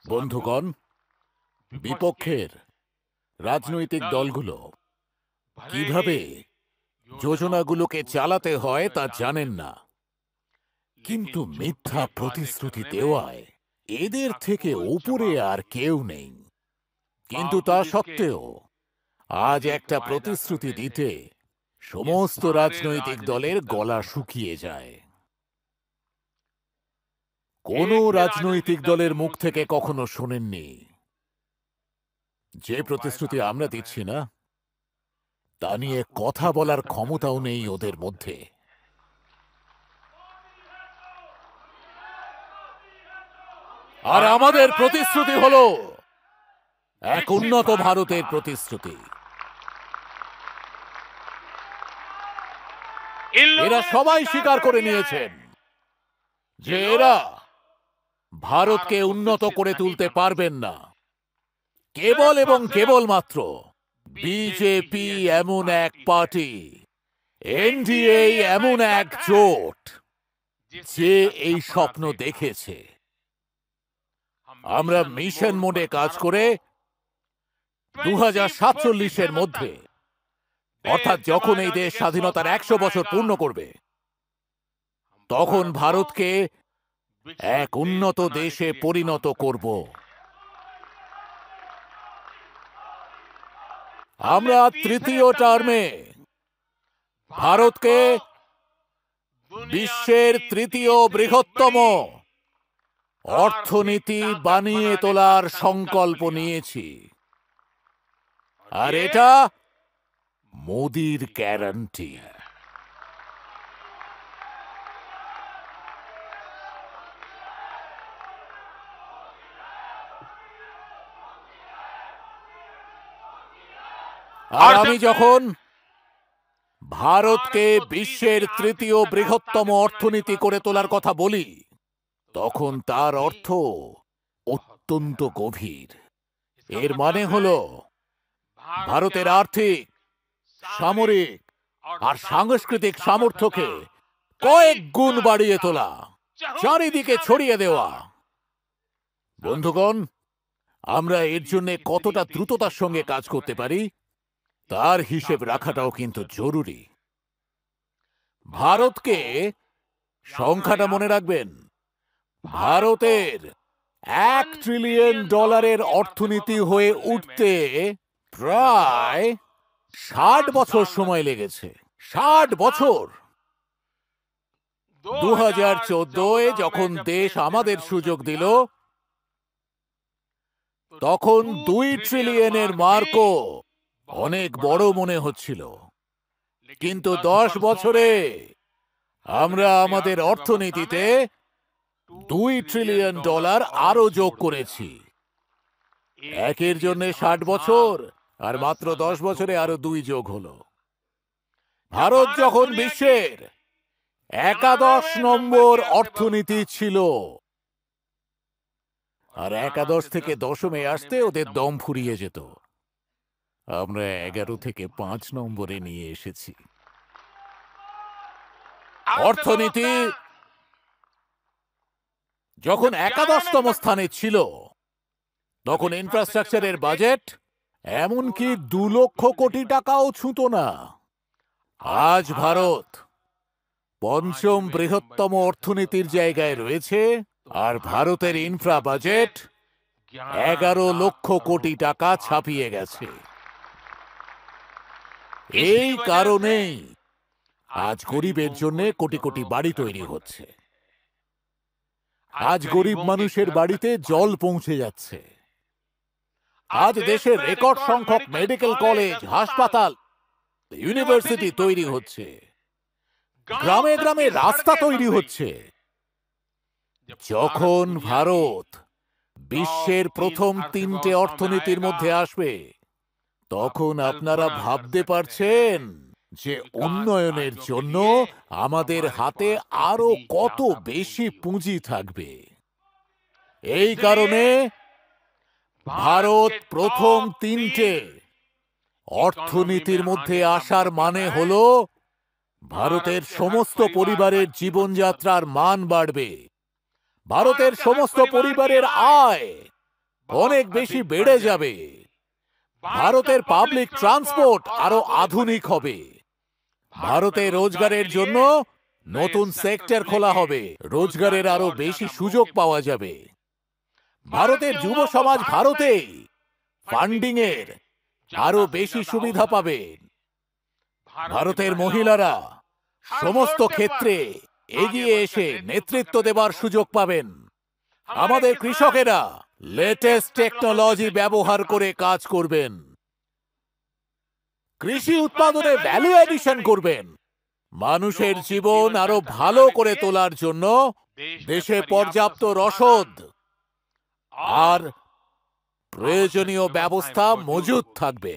বন্ধুগণ, বিপক্ষের রাজনৈতিক দলগুলো কিভাবে যোজনাগুলোকে চালাতে হয় তা জানেন না, কিন্তু মিথ্যা প্রতিশ্রুতি দেওয়ায় এদের থেকে উপরে আর কেউ নেই। কিন্তু তা সত্ত্বেও আজ একটা প্রতিশ্রুতি দিতে সমস্ত রাজনৈতিক দলের গলা শুকিয়ে যায়। কোন রাজনৈতিক দলের মুখ থেকে কখনো শোনেননি যে প্রতিশ্রুতি আমরা দিচ্ছি না তা নিয়ে কথা বলার ক্ষমতাও নেই ওদের মধ্যে। আর আমাদের প্রতিশ্রুতি হলো এক উন্নত ভারতের প্রতিশ্রুতি। এরা সবাই স্বীকার করে নিয়েছেন যে এরা ভারতকে উন্নত করে তুলতে পারবেন না। কেবল এবং কেবলমাত্র বিজেপি এমন এক পার্টি, এনডিএ এমন এক জোট যে এই স্বপ্ন দেখেছে। আমরা মিশন মোডে কাজ করে 2047-এর মধ্যে, অর্থাৎ যখন এই দেশ স্বাধীনতার 100 বছর পূর্ণ করবে, তখন ভারতকে এক উন্নত দেশে পরিণত করব। আমরা তৃতীয় টার্মে ভারতকে বিশ্বের তৃতীয় বৃহত্তম অর্থনীতি বানিয়ে তোলার সংকল্প নিয়েছি। আর এটা মোদির গ্যারান্টি। আর আমি যখন ভারতকে বিশ্বের তৃতীয় বৃহত্তম অর্থনীতি করে তোলার কথা বলি, তখন তার অর্থ অত্যন্ত গভীর। এর মানে হলো ভারতের আর্থিক, সামরিক আর সাংস্কৃতিক সামর্থ্যকে কয়েক গুণ বাড়িয়ে তোলা, চারিদিকে ছড়িয়ে দেওয়া। বন্ধুগণ, আমরা এর জন্য কতটা দ্রুততার সঙ্গে কাজ করতে পারি তার হিসেব রাখাটাও কিন্তু জরুরি। ভারতকে, সংখ্যাটা মনে রাখবেন, ভারতের $1 ট্রিলিয়ন অর্থনীতি হয়ে উঠতে প্রায় 60 বছর সময় লেগেছে। 60 বছর! 2014-এ যখন দেশ আমাদের সুযোগ দিল, তখন $2 ট্রিলিয়নের মার্কও অনেক বড় মনে হচ্ছিল। কিন্তু 10 বছরে আমরা আমাদের অর্থনীতিতে $2 ট্রিলিয়ন আরো যোগ করেছি। একের জন্য 60 বছর, আর মাত্র 10 বছরে আরো 2 যোগ হলো। ভারত যখন বিশ্বের 11 নম্বর অর্থনীতি ছিল, আর 11 থেকে 10-মে আসতে ওদের দম ফুরিয়ে যেত, আমরা 11 থেকে 5 নম্বরে নিয়ে এসেছি। অর্থনীতি যখন 11তম স্থানে ছিল, তখন ইনফ্রাস্ট্রাকচারের বাজেট এমনকি 2 লক্ষ কোটি টাকাও ছুঁতো না। আজ ভারত 5ম বৃহত্তম অর্থনীতির জায়গায় রয়েছে, আর ভারতের ইনফ্রা বাজেট 11 লক্ষ কোটি টাকা ছাপিয়ে গেছে। এই কারণেই আজ গরিবের জন্য কোটি কোটি বাড়ি তৈরি হচ্ছে। আজ গরিব মানুষের বাড়িতে জল পৌঁছে যাচ্ছে। আজ দেশের রেকর্ড সংখ্যক মেডিকেল কলেজ, হাসপাতাল, ইউনিভার্সিটি তৈরি হচ্ছে। গ্রামে গ্রামে রাস্তা তৈরি হচ্ছে। যখন ভারত বিশ্বের প্রথম 3টে অর্থনীতির মধ্যে আসবে, তখন আপনারা ভাবতে পারছেন যে উন্নয়নের জন্য আমাদের হাতে আরো কত বেশি পুঁজি থাকবে। এই কারণে ভারত প্রথম 3টে অর্থনীতির মধ্যে আসার মানে হলো ভারতের সমস্ত পরিবারের জীবনযাত্রার মান বাড়বে, ভারতের সমস্ত পরিবারের আয় অনেক বেশি বেড়ে যাবে। ভারতের পাবলিক ট্রান্সপোর্ট আরো আধুনিক হবে। ভারতে রোজগারের জন্য নতুন সেক্টর খোলা হবে, রোজগারের আরো বেশি সুযোগ পাওয়া যাবে। ভারতের যুব সমাজ ভারতেই ফান্ডিং এর আরো বেশি সুবিধা পাবে। ভারতের মহিলারা সমস্ত ক্ষেত্রে এগিয়ে এসে নেতৃত্ব দেবার সুযোগ পাবেন। আমাদের কৃষকেরা লেটেস্ট টেকনোলজি ব্যবহার করে কাজ করবেন, কৃষি উৎপাদনে ভ্যালু এডিশন করবেন। মানুষের জীবন আরো ভালো করে তোলার জন্য দেশে পর্যাপ্ত রসদ আর প্রয়োজনীয় ব্যবস্থা মজুদ থাকবে।